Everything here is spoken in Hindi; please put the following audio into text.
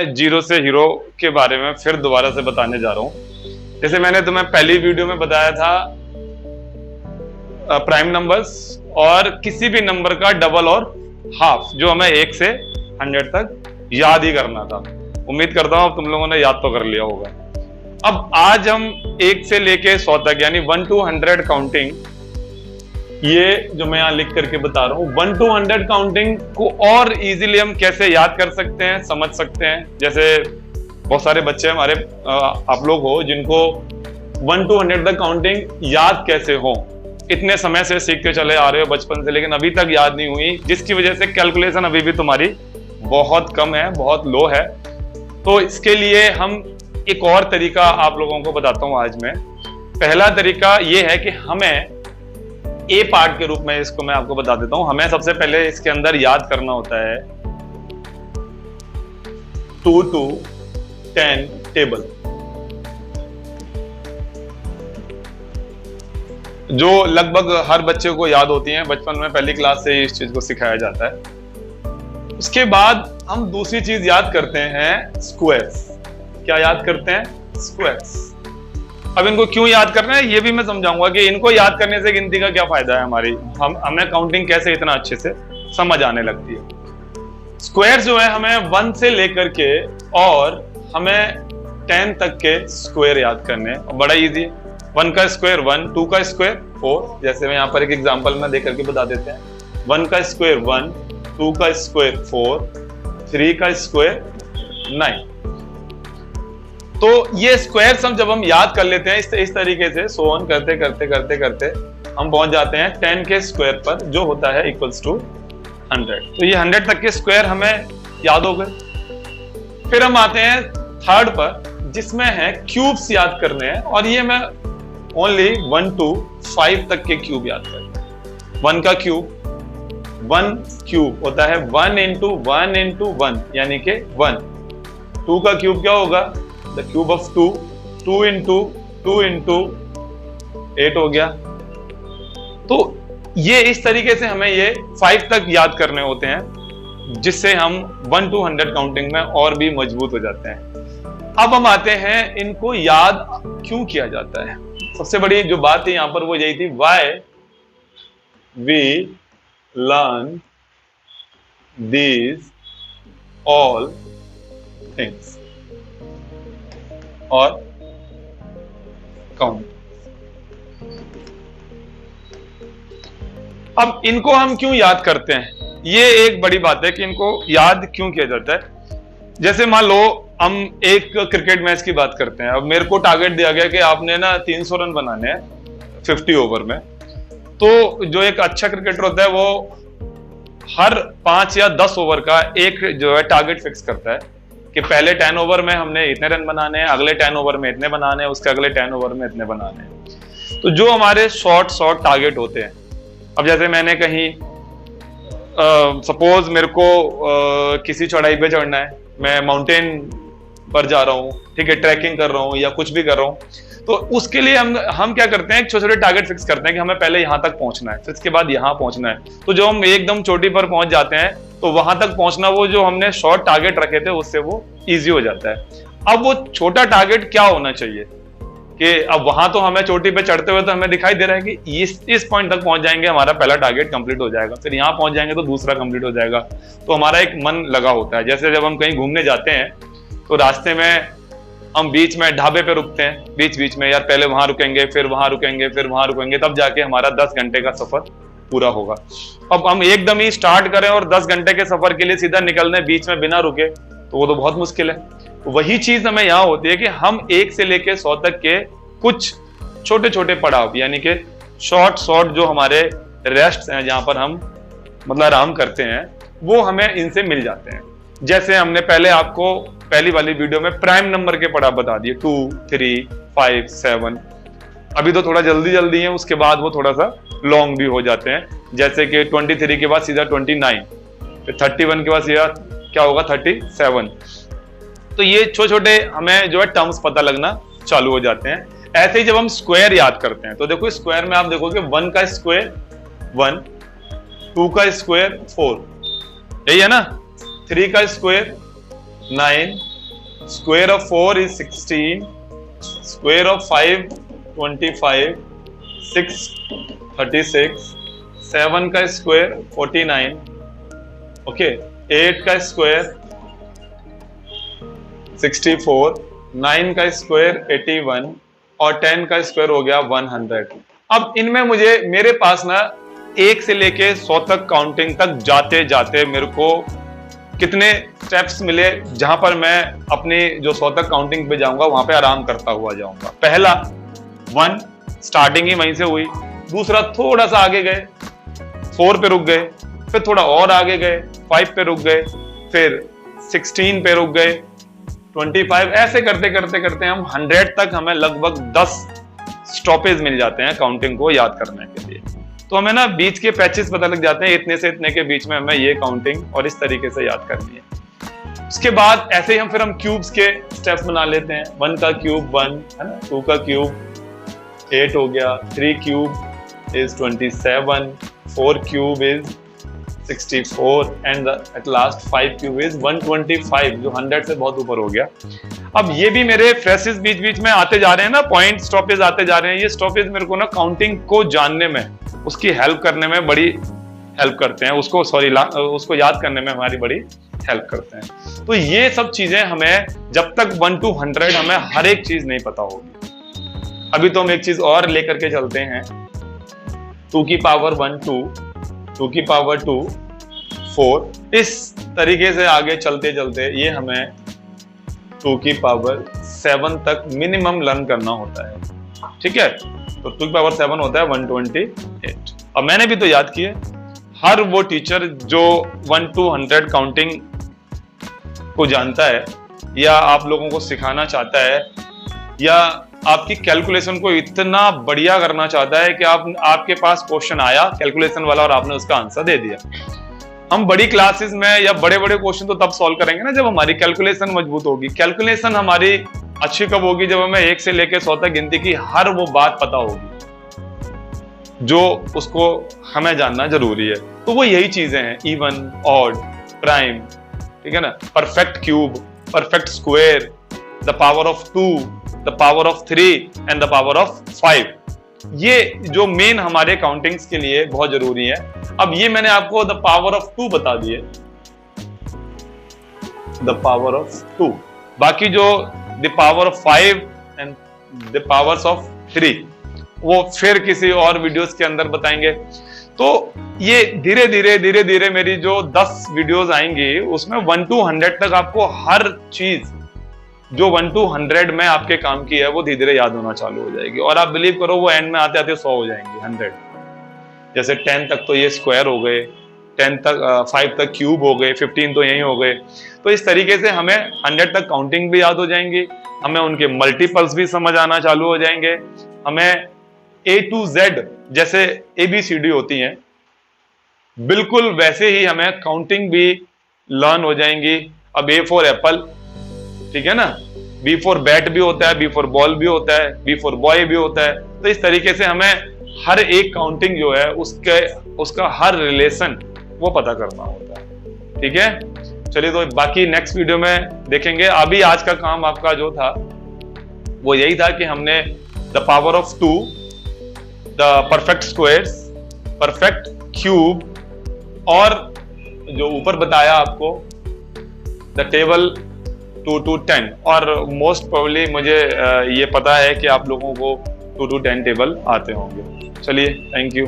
जीरो से हीरो के बारे में फिर दोबारा से बताने जा रहा हूं। जैसे मैंने तुम्हें पहली वीडियो में बताया था प्राइम नंबर्स और किसी भी नंबर का डबल और हाफ, जो हमें 1 से 100 तक याद ही करना था। उम्मीद करता हूं अब तुम लोगों ने याद तो कर लिया होगा। अब आज हम 1 से लेके 100 तक यानी 1 to 100 काउंटिंग, ये जो मैं यहां लिख करके बता रहा हूं, 1 to 100 काउंटिंग को और इजीली हम कैसे याद कर सकते हैं, समझ सकते हैं। जैसे बहुत सारे बच्चे हमारे आप लोग हो जिनको 1 to 100 तक काउंटिंग याद कैसे हो, इतने समय से सीखते चले आ रहे हो बचपन से, लेकिन अभी तक याद नहीं हुई, जिसकी वजह से कैलकुलेशन अभी भी तुम्हारी बहुत कम है, बहुत लो है। तो इसके लिए हम एक और तरीका आप लोगों को बताता हूं आज मैं। पहला तरीका ये है कि हमें ए पार्ट के रूप में, इसको मैं आपको बता देता हूं, हमें सबसे पहले इसके अंदर याद करना होता है 2 to 10 टेबल, जो लगभग हर बच्चे को याद होती हैं, बचपन में पहली क्लास से इस चीज को सिखाया जाता है। उसके बाद हम दूसरी चीज याद करते हैं स्क्वायर्स। क्या याद करते हैं? स्क्वायर्स। अब इनको क्यों याद करना है ये भी मैं समझाऊंगा कि इनको याद करने से गिनती का क्या फायदा है हमारी, हमें काउंटिंग कैसे इतना अच्छे से समझ आने लगती है। स्क्वायर जो है हमें 1 से लेकर के और हमें 10 तक के स्क्वायर याद करने हैं, बड़ा इजी है। 1 का स्क्वायर 1, 2 का स्क्वायर 4, जैसे मैं यहाँ पर एक एग्जांपल में देकर के बता देते हैं। 1 का स्क्वायर 1, 2 का स्क्वायर 4, 3 का स्क्वायर 9। तो ये स्क्वायर्स हम जब हम याद कर लेते हैं इस तरीके से, सो ऑन करते करते करते करते हम पहुंच जाते हैं 10 के स्क्वायर पर, जो होता है इक्वल्स टू 100। तो ये 100 तक के स्क्वायर हमें याद हो गए। फिर हम आते हैं थर्ड पर, जिसमें है क्यूब्स याद करने हैं, और ये मैं ओनली 1 to 5 तक के क्यूब याद करते हैं। 1 का क्यूब 1 क्यूब होता है 1 into 1 into 1 यानी कि 1। 2 का क्यूब क्या होगा? The cube of 2, 2 into 2 into 8 हो गया। तो ये इस तरीके से हमें ये 5 तक याद करने होते हैं, जिससे हम 1 to 100 काउंटिंग में और भी मजबूत हो जाते हैं। अब हम आते हैं इनको याद क्यों किया जाता है। सबसे बड़ी जो बात थी यहां पर वो यही थी, why we learn these all things और काउंट। अब इनको हम क्यों याद करते हैं, ये एक बड़ी बात है कि इनको याद क्यों किया जाता है। जैसे मान लो हम एक क्रिकेट मैच की बात करते हैं। अब मेरे को टारगेट दिया गया कि आपने ना 300 रन बनाने हैं 50 ओवर में। तो जो एक अच्छा क्रिकेटर होता है वो हर 5 या 10 ओवर का एक जो है टारगेट फिक्स करता है कि पहले 10 ओवर में हमने इतने रन बनाने हैं, अगले 10 ओवर में इतने बनाने हैं, उसके अगले 10 ओवर में इतने बनाने हैं। तो जो हमारे शॉर्ट टारगेट होते हैं, अब जैसे मैंने कहीं सपोज मेरे को किसी चढ़ाई पे चढ़ना है, मैं माउंटेन पर जा रहा हूँ, ठीक है, ट्रैकिंग कर रहा हूँ या कुछ भी कर रहा हूँ, तो उसके लिए हम क्या करते हैं, छोटे छोटे टारगेट फिक्स करते हैं कि हमें पहले यहाँ तक पहुंचना है, फिर इसके बाद यहाँ पहुंचना है। तो जो हम एकदम चोटी पर पहुंच जाते हैं तो वहां तक पहुंचना, वो जो हमने शॉर्ट टारगेट रखे थे उससे वो इजी हो जाता है। अब वो छोटा टारगेट क्या होना चाहिए कि अब वहां तो हमें चोटी पे चढ़ते हुए तो हमें दिखाई दे रहा है कि इस पॉइंट तक पहुंच जाएंगे हमारा पहला टारगेट कंप्लीट हो जाएगा, फिर यहाँ पहुंच जाएंगे तो दूसरा कंप्लीट हो जाएगा। तो हमारा एक मन लगा होता है। जैसे जब हम कहीं घूमने जाते हैं तो रास्ते में हम बीच में ढाबे पे रुकते हैं, बीच बीच में, यार पहले वहां रुकेंगे, फिर वहां रुकेंगे, फिर वहां रुकेंगे, तब जाके हमारा 10 घंटे का सफर पूरा होगा। अब हम एकदम ही स्टार्ट करें और 10 घंटे के सफर के लिए सीधा निकलने बीच में बिना रुके, तो वो तो बहुत मुश्किल है। तो वही चीज हमें यहाँ होती है कि हम 1 से लेके 100 तक के कुछ छोटे छोटे पड़ाव, यानी कि शॉर्ट जो हमारे रेस्ट हैं, जहां पर हम मतलब आराम करते हैं, वो हमें इनसे मिल जाते हैं। जैसे हमने पहले आपको पहली वाली वीडियो में प्राइम नंबर के पड़ाव बता दिए, 2, 3, 5, 7। अभी तो थोड़ा जल्दी है, उसके बाद वो थोड़ा सा लॉन्ग भी हो जाते हैं। जैसे कि 23 के बाद सीधा 29, फिर 31 के बाद सीधा क्या होगा 37। तो ये छोटे छोटे हमें जो है टर्म्स पता लगना चालू हो जाते हैं। ऐसे ही जब हम स्क्वायर याद करते हैं तो देखो स्क्वायर में आप देखोगे 1 का स्क्वायर 1, 2 का स्क्वायर 4, यही है ना, 3 का square 9, Square of 4 is 16. Square of 5 25. 6 36. 7 का स्क्वायर 49. ओके, 8 का स्क्वायर 64. 9 का स्क्वायर 81 और 10 का स्क्वायर हो गया 100। अब इनमें मेरे पास ना 1 से लेके 100 तक काउंटिंग तक जाते जाते मेरे को कितने स्टेप्स मिले जहां पर मैं अपनी जो 100 तक काउंटिंग पे जाऊंगा वहां पे आराम करता हुआ जाऊंगा। पहला 1 स्टार्टिंग ही वहीं से हुई। दूसरा थोड़ा सा आगे गए, 4 पे रुक गए, फिर थोड़ा और आगे गए, 5 पे रुक गए, फिर 16 पे रुक गए, 25। ऐसे करते करते करते हम 100 तक हमें लगभग 10 स्टॉपेज मिल जाते हैं काउंटिंग को याद करने के लिए। तो हमें ना बीच के पैचेस पता लग जाते हैं, इतने से इतने के बीच में हमें ये काउंटिंग और इस तरीके से याद करनी है। उसके बाद ऐसे ही फिर हम क्यूब्स के स्टेप्स बना लेते हैं। 1 का क्यूब 1 है ना, 2 का क्यूब 8 हो गया, 3 cube is 27, 4 cube is 64 and at last 5 cube is 125, जो 100 से बहुत ऊपर हो गया। अब ये भी मेरे फ्रेसेस बीच बीच में आते जा रहे हैं ना, पॉइंट स्टॉपेज आते जा रहे हैं। ये स्टॉपेज मेरे को ना काउंटिंग को जानने में, उसकी हेल्प करने में बड़ी हेल्प करते हैं, उसको याद करने में हमारी बड़ी हेल्प करते हैं। तो ये सब चीजें हमें जब तक 1 to 100 हमें हर एक चीज नहीं पता होगी। अभी तो हम एक चीज और लेकर के चलते हैं, 2 की पावर 1 2, 2 की पावर 2 4। इस तरीके से आगे चलते चलते ये हमें 2 की पावर 7 तक मिनिमम लर्न करना होता है। ठीक है, तो 2 की पावर 7 होता है 128। अब मैंने भी तो याद किए, हर वो टीचर जो 1 to 100 काउंटिंग को जानता है या आप लोगों को सिखाना चाहता है या आपकी कैलकुलेशन को इतना बढ़िया करना चाहता है कि आपके पास क्वेश्चन आया कैलकुलेशन वाला और आपने उसका आंसर दे दिया। हम बड़ी क्लासेस में या बड़े बड़े क्वेश्चन तो तब सॉल्व करेंगे ना जब हमारी कैलकुलेशन मजबूत होगी। कैलकुलेशन हमारी अच्छी कब होगी? जब हमें 1 से लेकर 100 तक गिनती की हर वो बात पता होगी जो उसको हमें जानना जरूरी है। तो वो यही चीजें हैं, इवन, ऑड, प्राइम, ठीक है ना, perfect cube, perfect square, the power of 2, the power of 3 and the power of 5। ये जो मेन हमारे काउंटिंग्स के लिए बहुत जरूरी है। अब ये मैंने आपको द पावर ऑफ 2 बता दिए, द पावर ऑफ 2। बाकी जो the power of 5 and the powers of 3 वो फिर किसी और वीडियोस के अंदर बताएंगे। तो ये धीरे धीरे मेरी जो 10 वीडियोस आएंगी उसमें 1 to 100 तक आपको हर चीज जो 1 to 100 में आपके काम की है वो धीरे धीरे याद होना चालू हो जाएगी। और आप बिलीव करो वो एंड में आते आते 100 हो जाएंगे, 100। जैसे 10 तक तो ये स्क्वायर हो गए, 10 तक 5 तक क्यूब हो गए, 15 तो यही हो गए। तो इस तरीके से हमें 100 तक काउंटिंग भी याद हो जाएंगी, हमें उनके मल्टीपल्स भी समझ आना चालू हो जाएंगे, हमें A to Z जैसे ABCD होती हैं बिल्कुल वैसे ही हमें काउंटिंग भी लर्न हो जाएंगी। अब A for एप्पल, ठीक है ना, B for बैट भी होता है, B for बॉल भी होता है, B for बॉय भी होता है। तो इस तरीके से हमें हर एक काउंटिंग जो है उसका हर रिलेशन वो पता करना होता है। ठीक है, चलिए तो बाकी नेक्स्ट वीडियो में देखेंगे। अभी आज का काम आपका जो था वो यही था कि हमने the power of 2, the perfect squares, perfect cube और जो ऊपर बताया आपको द टेबल 2 to 10। और मोस्ट प्रोबेबली मुझे ये पता है कि आप लोगों को 2 to 10 टेबल आते होंगे। चलिए, थैंक यू।